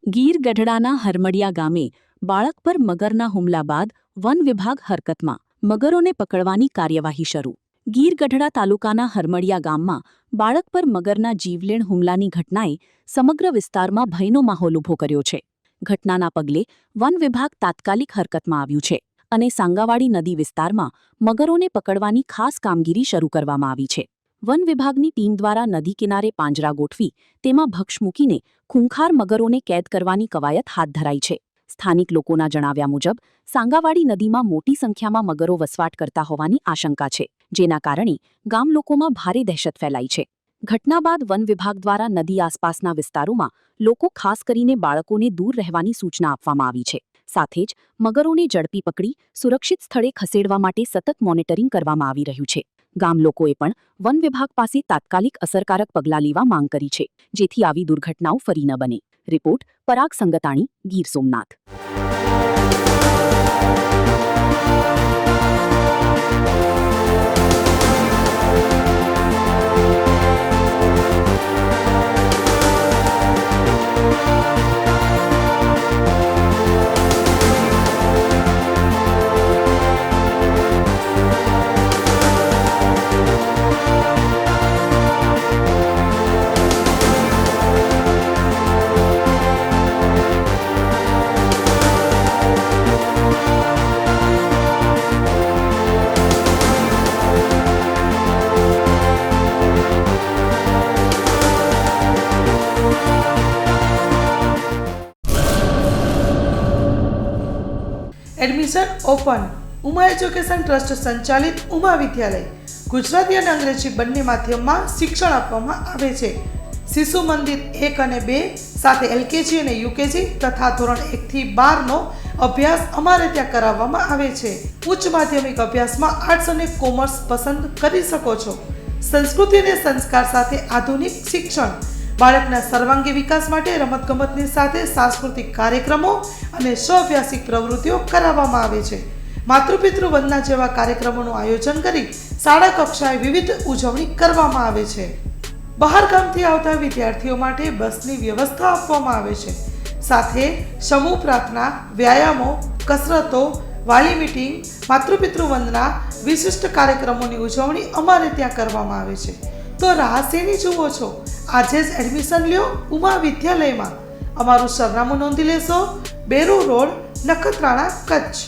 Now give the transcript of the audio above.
ગીર ગઢડાના હરમડિયા ગામે બાળક પર મગરના હુમલા બાદ વન વિભાગ હરકતમાં, મગરોને પકડવાની કાર્યવાહી શરૂ. ગીર ગઢડા તાલુકાના હરમડિયા ગામમાં બાળક પર મગરના જીવલેણ હુમલાની ઘટનાએ સમગ્ર વિસ્તારમાં ભયનો માહોલ ઊભો કર્યો છે. ઘટનાના પગલે વન વિભાગ તાત્કાલિક હરકતમાં આવ્યું છે અને સાંગાવાડી નદી વિસ્તારમાં મગરોને પકડવાની ખાસ કામગીરી શરૂ કરવામાં આવી છે. વન વિભાગની ટીમ દ્વારા નદી કિનારે પાંજરા ગોઠવી તેમાં ભક્ષ મૂકીને ખૂંખાર મગરોને કેદ કરવાની કવાયત હાથ ધરાઈ છે. સ્થાનિક લોકોના જણાવ્યા મુજબ સાંગાવાડી નદીમાં મોટી સંખ્યામાં મગરો વસવાટ કરતા હોવાની આશંકા છે, જેના કારણે ગામ લોકોમાં ભારે દહેશત ફેલાઈ છે. ઘટના બાદ વન વિભાગ દ્વારા નદી આસપાસના વિસ્તારોમાં લોકો ખાસ કરીને બાળકોને દૂર રહેવાની સૂચના આપવામાં આવી છે. સાથે જ મગરોને ઝડપી પકડી સુરક્ષિત સ્થળે ખસેડવા માટે સતત મોનિટરિંગ કરવામાં આવી રહ્યું છે. ગામ લોકોએ પણ વન વિભાગ પાસે તાત્કાલિક અસરકારક પગલાં લેવા માંગ કરી છે, જેથી આવી દુર્ઘટનાઓ ફરી ન બને. Report Parag Sangtani, Gir Somnath. Admission open. Uma education trust સંચાલિત ઉમા વિદ્યાલય ગુજરાતી અને અંગ્રેજી બંને માધ્યમમાં શિક્ષણ આપવામાં આવે છે. શિશુ મંદિર 1 અને 2 સાથે એલકેજી અને યુકેજી તથા ધોરણ 1 થી 12નો અભ્યાસ અમારે ત્યાં કરાવવામાં આવે છે. ઉચ્ચ માધ્યમિક અભ્યાસમાં આર્ટ્સ અને કોમર્સ પસંદ કરી શકો છો. સંસ્કૃતિ અને સંસ્કાર સાથે આધુનિક શિક્ષણ. બાળકના સર્વાંગી વિકાસ માટે રમતગમતની સાથે સાંસ્કૃતિક કાર્યક્રમો અને સ્વઅભ્યાસિક પ્રવૃત્તિઓ કરાવવામાં આવે છે. માતૃપિતૃ વંદના જેવા કાર્યક્રમોનું આયોજન કરી શાળા કક્ષાએ વિવિધ ઉજવણી કરવામાં આવે છે. બહાર ગામથી આવતા વિદ્યાર્થીઓ માટે બસની વ્યવસ્થા આપવામાં આવે છે. સાથે સમૂહ પ્રાર્થના, વ્યાયામો, કસરતો, વાલી મીટિંગ, માતૃપિતૃ વંદના, વિશિષ્ટ કાર્યક્રમોની ઉજવણી અમારે ત્યાં કરવામાં આવે છે. તો રાહ શેની જુઓ છો? આજે જ એડમિશન લ્યો ઉમા વિદ્યાલયમાં. અમારું સરનામું નોંધી લેશો: બેરુ રોડ, નખત્રાણા, કચ્છ.